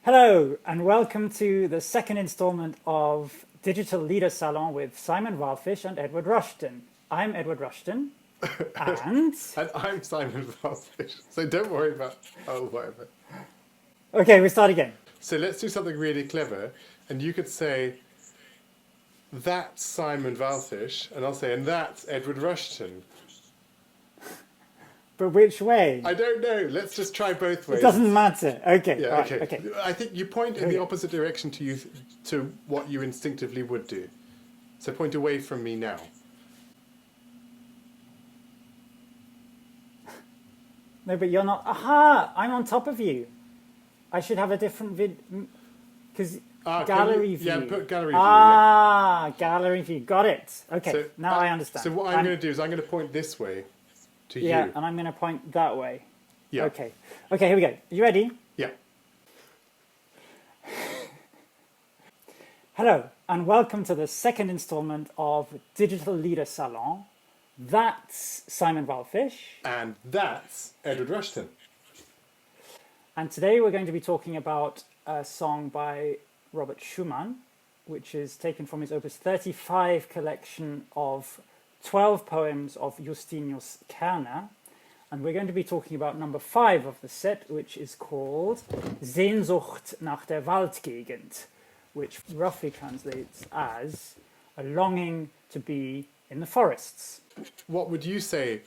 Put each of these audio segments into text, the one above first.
Hello, and welcome to the second installment of Digital Leader Salon with Simon Wallfisch and Edward Rushton. I'm Edward Rushton, and... And I'm Simon Wallfisch, so don't worry about whatever. Okay, we start again. So let's do something really clever, and you could say, that's Simon Wallfisch, and I'll say, and that's Edward Rushton. But which way? I don't know, let's just try both ways. It doesn't matter. Okay, Yeah, right, okay. I think you point in the opposite direction to what you instinctively would do. So point away from me now. No, but you're not... Aha! I'm on top of you. I should have a different vid... Because gallery view. Yeah, put gallery view. Gallery view. Got it. Okay, So, now I understand. So what I'm going to do is I'm going to point this way to you. Yeah, and I'm going to point that way. Yeah. Okay, here we go. You ready? Yeah. Hello, and welcome to the second installment of Digital Leader Salon. That's Simon Wallfisch. And that's Edward Rushton. And today we're going to be talking about a song by Robert Schumann, which is taken from his Opus 35 collection of 12 poems of Justinus Kerner. And we're going to be talking about number 5 of the set, which is called Sehnsucht nach der Waldgegend, which roughly translates as a longing to be in the forests. What would you say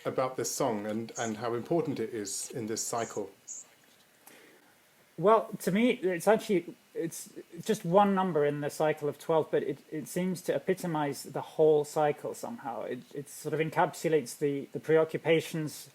about this song and how important it is in this cycle? Well, to me, it's just one number in the cycle of 12, but it seems to epitomize the whole cycle somehow. It sort of encapsulates the preoccupations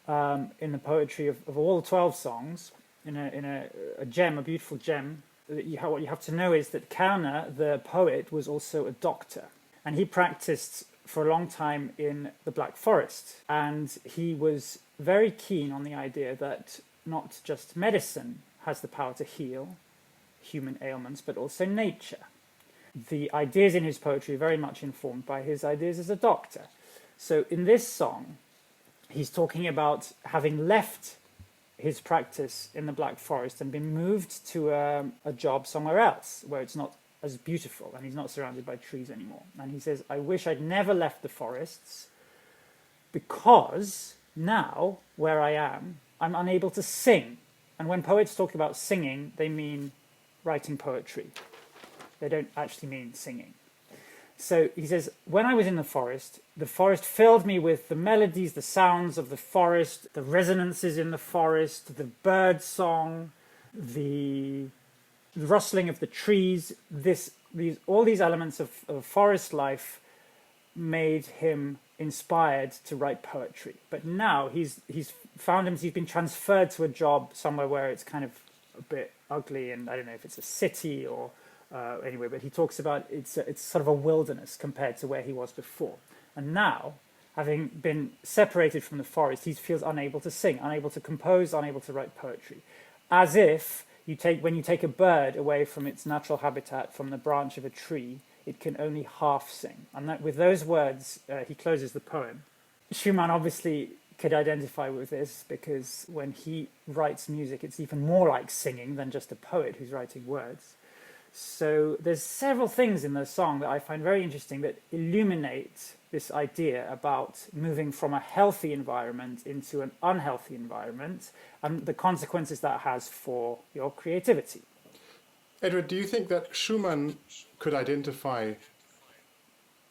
in the poetry of all 12 songs in a gem, a beautiful gem. What you have to know is that Kerner, the poet, was also a doctor, and he practiced for a long time in the Black Forest, and he was very keen on the idea that not just medicine has the power to heal human ailments, but also nature. The ideas in his poetry are very much informed by his ideas as a doctor. So in this song, he's talking about having left his practice in the Black Forest and been moved to a job somewhere else where it's not as beautiful and he's not surrounded by trees anymore. And he says, I wish I'd never left the forests because now, where I am, I'm unable to sing. And when poets talk about singing, they mean writing poetry. They don't actually mean singing. So he says, when I was in the forest filled me with the melodies, the sounds of the forest, the resonances in the forest, the bird song, the rustling of the trees. All these elements of forest life made him inspired to write poetry. But now he's been transferred to a job somewhere where it's kind of a bit ugly, and I don't know if it's a city or anyway, but he talks about it's sort of a wilderness compared to where he was before. And now, having been separated from the forest, he feels unable to sing, unable to compose, unable to write poetry. As if when you take a bird away from its natural habitat, from the branch of a tree, it can only half sing. And that, with those words, he closes the poem. Schumann obviously could identify with this because when he writes music, it's even more like singing than just a poet who's writing words. So there's several things in the song that I find very interesting that illuminate this idea about moving from a healthy environment into an unhealthy environment and the consequences that has for your creativity. Edward, do you think that Schumann could identify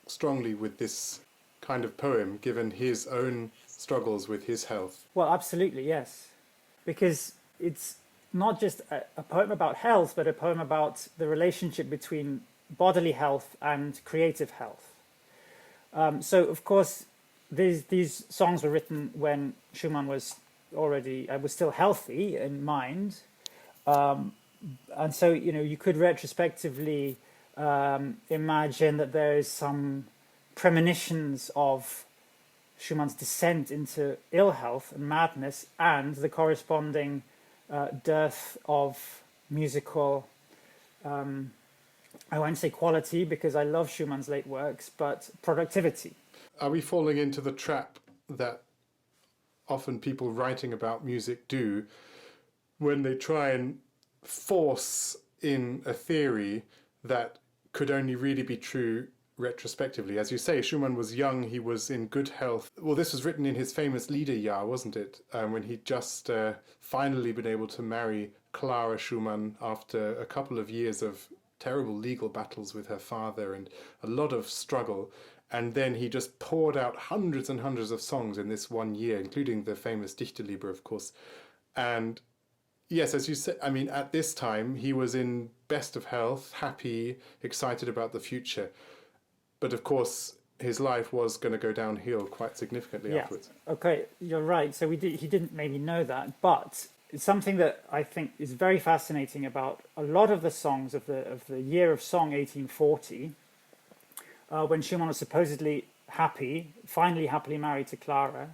strongly with this kind of poem, given his own struggles with his health? Well, absolutely, yes. Because it's not just a poem about health, but a poem about the relationship between bodily health and creative health. So, of course, these songs were written when Schumann was still healthy in mind. And so, you could retrospectively imagine that there is some premonitions of Schumann's descent into ill health and madness and the corresponding dearth of musical, I won't say quality because I love Schumann's late works, but productivity. Are we falling into the trap that often people writing about music do when they try and force in a theory that could only really be true retrospectively. As you say, Schumann was young, he was in good health. Well, this was written in his famous Liederjahr, wasn't it? When he'd just finally been able to marry Clara Schumann after a couple of years of terrible legal battles with her father and a lot of struggle. And then he just poured out hundreds and hundreds of songs in this one year, including the famous Dichterliebe, of course. And yes, as you said, I mean, at this time, he was in best of health, happy, excited about the future. But of course, his life was going to go downhill quite significantly afterwards. Okay, you're right. So he didn't maybe know that, but it's something that I think is very fascinating about a lot of the songs of the year of song 1840, when Schumann was supposedly finally happily married to Clara.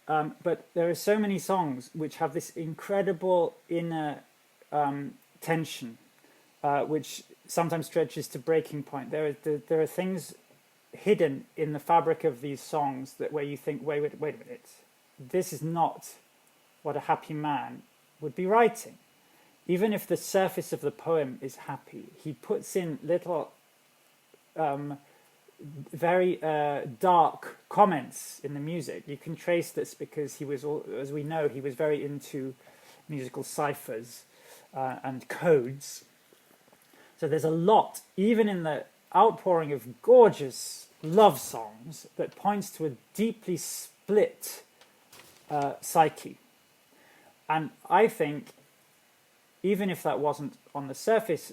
But there are so many songs which have this incredible inner tension, which sometimes stretches to breaking point. There are things hidden in the fabric of these songs where you think, wait a minute, this is not what a happy man would be writing. Even if the surface of the poem is happy, he puts in little very dark comments in the music. You can trace this because he was, as we know, he was very into musical ciphers and codes. So there's a lot, even in the outpouring of gorgeous love songs, that points to a deeply split psyche. And I think, even if that wasn't on the surface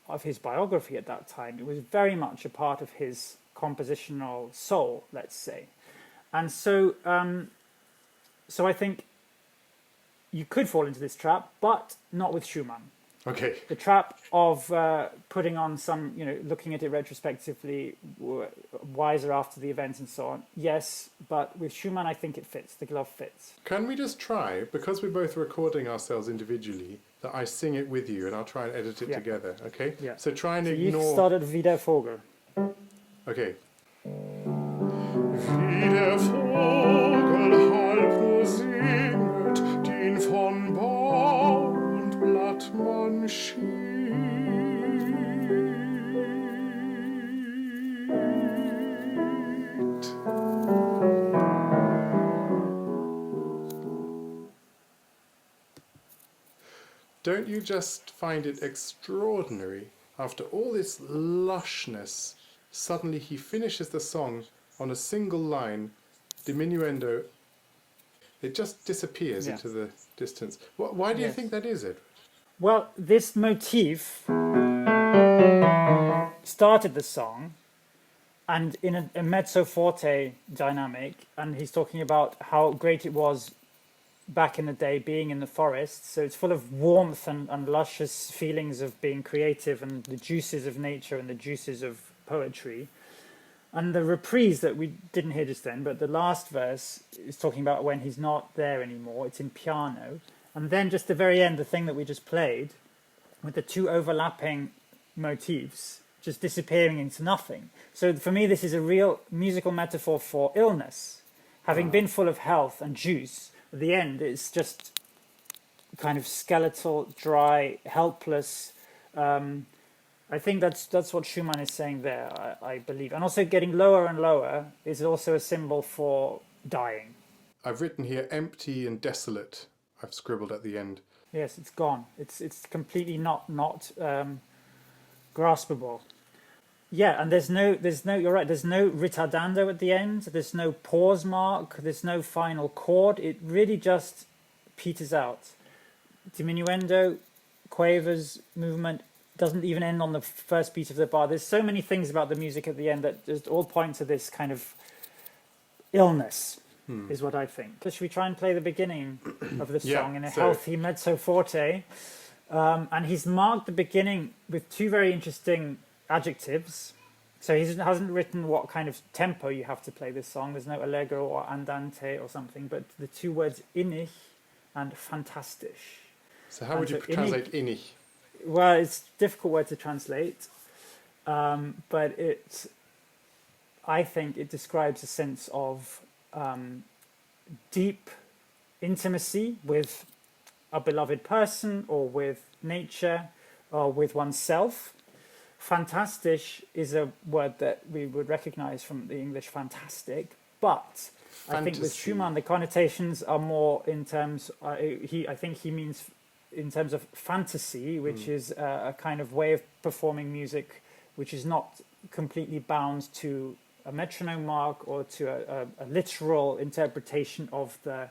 of his biography at that time, it was very much a part of his compositional soul, let's say. And so, so I think you could fall into this trap, but not with Schumann. Okay. The trap of putting on some, looking at it retrospectively, wiser after the event and so on. Yes, but with Schumann, I think it fits. The glove fits. Can we just try, because we're both recording ourselves individually, that I sing it with you and I'll try and edit it together, okay? Yeah. So try and So ignore... you started wie der Vogel. Okay. Wie der Vogel halb nur singet, den von Baum und Blatt man schied. Don't you just find it extraordinary, after all this lushness, suddenly he finishes the song on a single line, diminuendo. It just disappears into the distance. Why do you think that is, Edward? Well, this motif started the song, and in a mezzo forte dynamic, and he's talking about how great it was back in the day being in the forest. So it's full of warmth and luscious feelings of being creative and the juices of nature and the juices of poetry. And the reprise that we didn't hear just then, but the last verse is talking about when he's not there anymore. It's in piano. And then just the very end, the thing that we just played, with the two overlapping motifs just disappearing into nothing. So for me, this is a real musical metaphor for illness. Having been full of health and juice, at the end it's just kind of skeletal, dry, helpless. I think that's what Schumann is saying there, I believe. And also getting lower and lower is also a symbol for dying. I've written here empty and desolate. I've scribbled at the end. Yes, it's gone. It's completely not graspable. Yeah, and there's no. You're right. There's no ritardando at the end. There's no pause mark. There's no final chord. It really just peters out. Diminuendo, quavers, movement doesn't even end on the first beat of the bar. There's so many things about the music at the end that just all point to this kind of illness, is what I think. So should we try and play the beginning of the song in a healthy mezzo forte? And he's marked the beginning with two very interesting adjectives. So he hasn't written what kind of tempo you have to play this song. There's no allegro or andante or something, but the two words innig and fantastisch. So how would you translate innig? Well, it's a difficult word to translate, but I think it describes a sense of deep intimacy with a beloved person or with nature or with oneself. Fantastisch is a word that we would recognize from the English fantastic, but I think with Fantasy. Schumann the connotations are more in terms. I think he means in terms of fantasy, which is a kind of way of performing music, which is not completely bound to a metronome mark or to a literal interpretation of the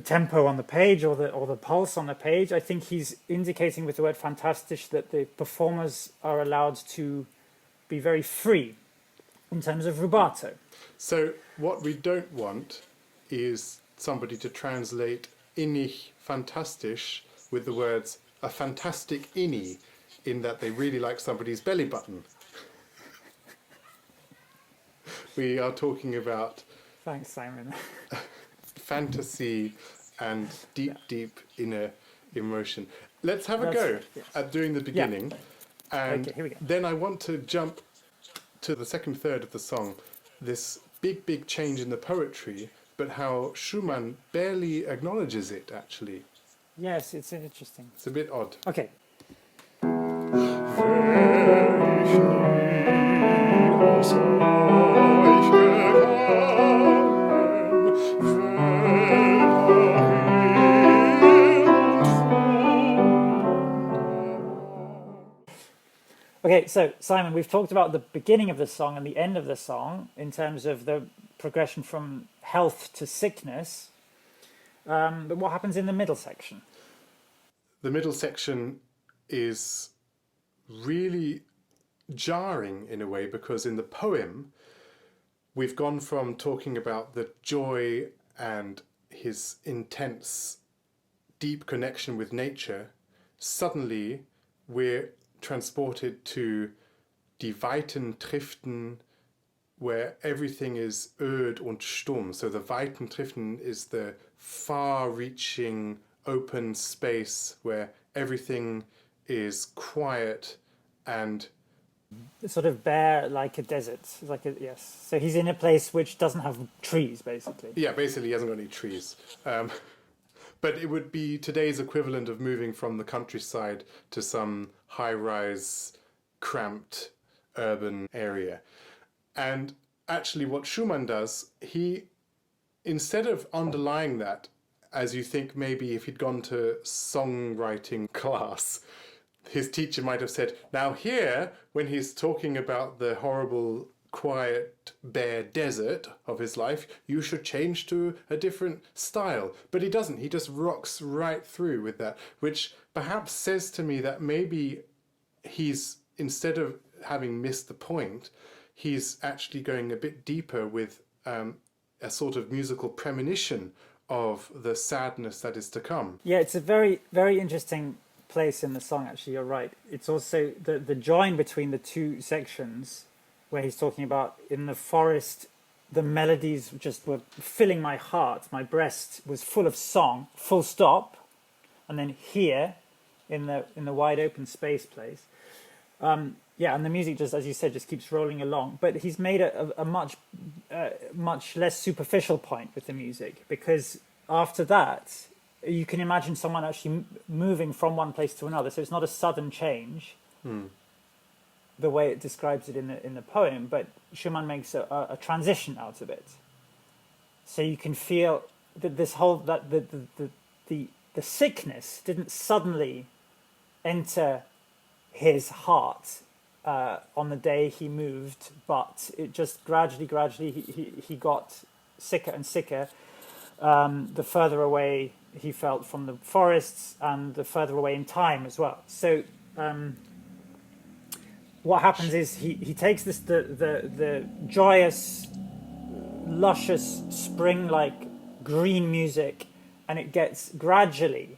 tempo on the page or the pulse on the page. I think he's indicating with the word fantastisch that the performers are allowed to be very free in terms of rubato. So what we don't want is somebody to translate innig fantastisch with the words a fantastic innie, in that they really like somebody's belly button. We are talking about Thanks, Simon. fantasy and deep inner emotion. Let's have a That's- go yes. at doing the beginning. And Okay, here we go. then I want to jump to the second third of the song, this big change in the poetry, but how Schumann barely acknowledges it, actually. Yes, it's interesting. It's a bit odd. Okay. Wär ich nie aus euch Okay, so Simon, we've talked about the beginning of the song and the end of the song in terms of the progression from health to sickness. But what happens in the middle section? The middle section is really jarring in a way, because in the poem we've gone from talking about the joy and his intense deep connection with nature. Suddenly we're transported to die weiten Triften, where everything is öd und stumm. So the weiten Triften is the far-reaching open space where everything is quiet and Sort of bare, like a desert, yes. So he's in a place which doesn't have trees, basically. yeah, basically he hasn't got any trees. But it would be today's equivalent of moving from the countryside to some high-rise, cramped urban area. And actually what Schumann does, he, instead of underlying that, as you think maybe if he'd gone to songwriting class, his teacher might have said, now here, when he's talking about the horrible, quiet, bare desert of his life, you should change to a different style. But he doesn't. He just rocks right through with that, which perhaps says to me that maybe he's, instead of having missed the point, he's actually going a bit deeper with a sort of musical premonition of the sadness that is to come. Yeah, it's a very, very interesting place in the song, actually, you're right. It's also the join between the two sections where he's talking about in the forest, the melodies just were filling my heart, my breast was full of song, full stop. And then here, in the wide open space place, yeah, and the music just, as you said, just keeps rolling along. But he's made a much less superficial point with the music, because after that, you can imagine someone actually moving from one place to another. So it's not a sudden change, the way it describes it in the poem, but Schumann makes a transition out of it. So you can feel that the sickness didn't suddenly enter his heart on the day he moved, but it just gradually he got sicker and sicker the further away he felt from the forests and the further away in time as well. So what happens is he takes this the joyous, luscious, spring-like green music, and it gets gradually,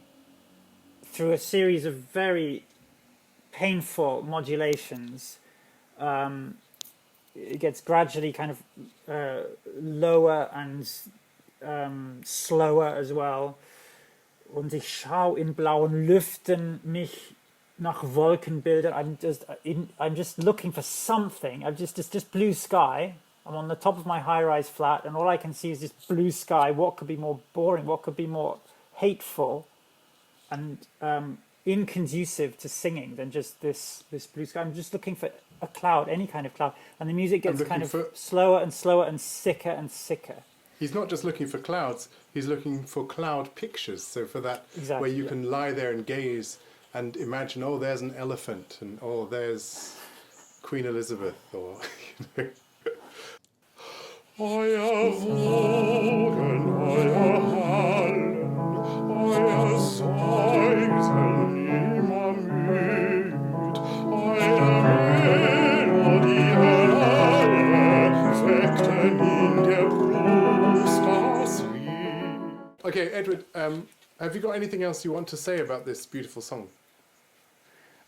through a series of very painful modulations, it gets gradually kind of lower and slower as well. Und ich schau in blauen Lüften mich nach Wolkenbildern. I'm just looking for something. Just blue sky, I'm on the top of my high-rise flat, and all I can see is this blue sky. What could be more boring? What could be more hateful and inconducive to singing than just this blue sky? I'm just looking for a cloud, any kind of cloud, and the music gets kind of slower and slower and sicker and sicker. He's not just looking for clouds, he's looking for cloud pictures. So for that, where you can lie there and gaze and imagine, oh, there's an elephant, and oh, there's Queen Elizabeth, or, you know. Euer Wogen, euer Hallen, euer Säuseln immer müd, eure Melodien alle weckten in der Brust das Lied. Okay, Edward, have you got anything else you want to say about this beautiful song?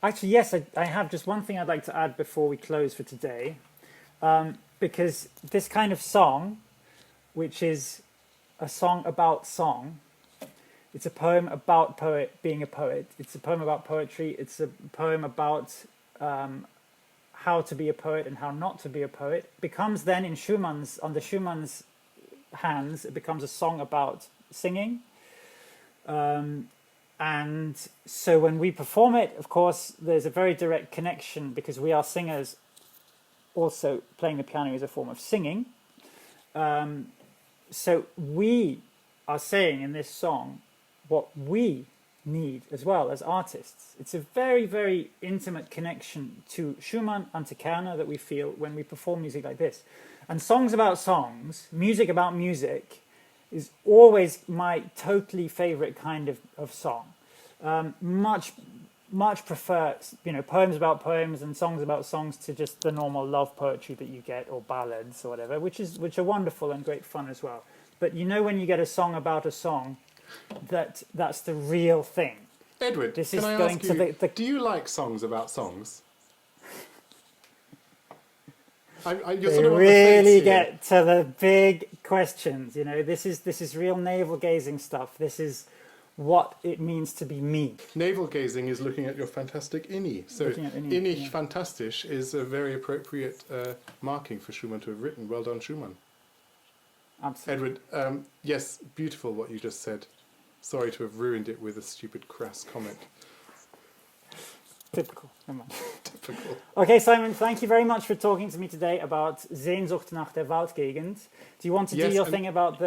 Actually, yes, I have just one thing I'd like to add before we close for today. Because this kind of song, which is a song about song, it's a poem about being a poet. It's a poem about poetry. It's a poem about how to be a poet and how not to be a poet. Becomes then under Schumann's hands, it becomes a song about singing. And so when we perform it, of course, there's a very direct connection because we are singers. Also, playing the piano is a form of singing. So we are saying in this song what we need as well as artists. It's a very, very intimate connection to Schumann and to Kerner that we feel when we perform music like this. And songs about songs, music about music, is always my totally favorite kind of song. Much prefer, poems about poems and songs about songs to just the normal love poetry that you get, or ballads or whatever, which are wonderful and great fun as well. But when you get a song about a song, that's the real thing. Edward, this can is I going ask you, to the do you like songs about songs? You're sort of on the fence really here. get to the big questions. This is real navel gazing stuff. This is what it means to be me. Navel gazing is looking at your fantastic innie. So innig fantastisch is a very appropriate marking for Schumann to have written. Well done, Schumann. Absolutely. Edward, yes, beautiful what you just said. Sorry to have ruined it with a stupid crass comment. Typical. Never mind. Typical. Okay, Simon, thank you very much for talking to me today about Sehnsucht nach der Waldgegend. Do you want to do your thing about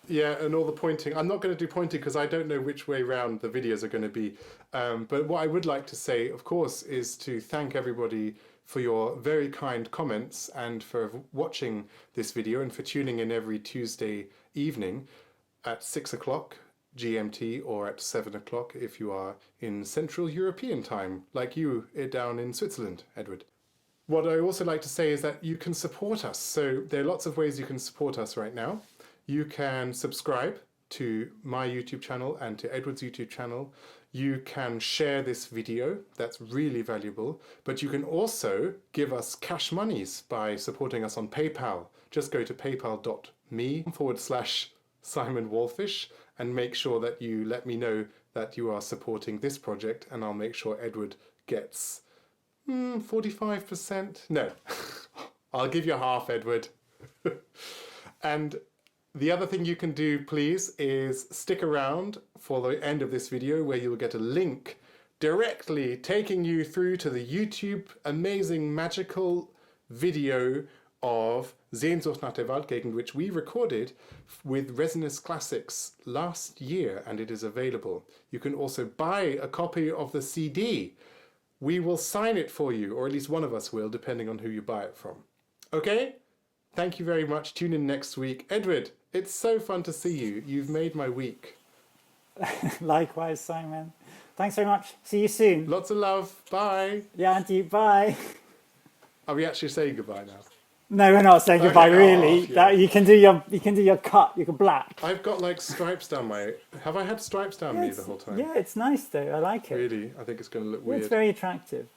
Yeah, and all the pointing. I'm not going to do pointing because I don't know which way round the videos are going to be. But what I would like to say, of course, is to thank everybody for your very kind comments and for watching this video and for tuning in every Tuesday evening at 6 o'clock GMT or at 7 o'clock if you are in Central European time, like you down in Switzerland, Edward. What I also like to say is that you can support us. So there are lots of ways you can support us right now. You can subscribe to my YouTube channel and to Edward's YouTube channel. You can share this video, that's really valuable. But you can also give us cash monies by supporting us on PayPal. Just go to paypal.me/Simon Wallfish and make sure that you let me know that you are supporting this project, and I'll make sure Edward gets 45%. No, I'll give you half, Edward. And the other thing you can do, please, is stick around for the end of this video where you'll get a link directly taking you through to the YouTube amazing magical video of Sehnsucht nach der Waldgegend, which we recorded with Resonance Classics last year, and it is available. You can also buy a copy of the CD. We will sign it for you, or at least one of us will, depending on who you buy it from. Okay? Thank you very much. Tune in next week. Edward, it's so fun to see you. You've made my week. Likewise, Simon. Thanks very much. See you soon. Lots of love. Bye. Yeah, and to you. Bye. Are we actually saying goodbye now? No, we're not saying goodbye, really. Yeah. That you can do your cut, you can black. I've got like stripes down my... Have I had stripes down me the whole time? Yeah, it's nice though. I like it. Really? I think it's going to look Yeah, weird. it's very attractive.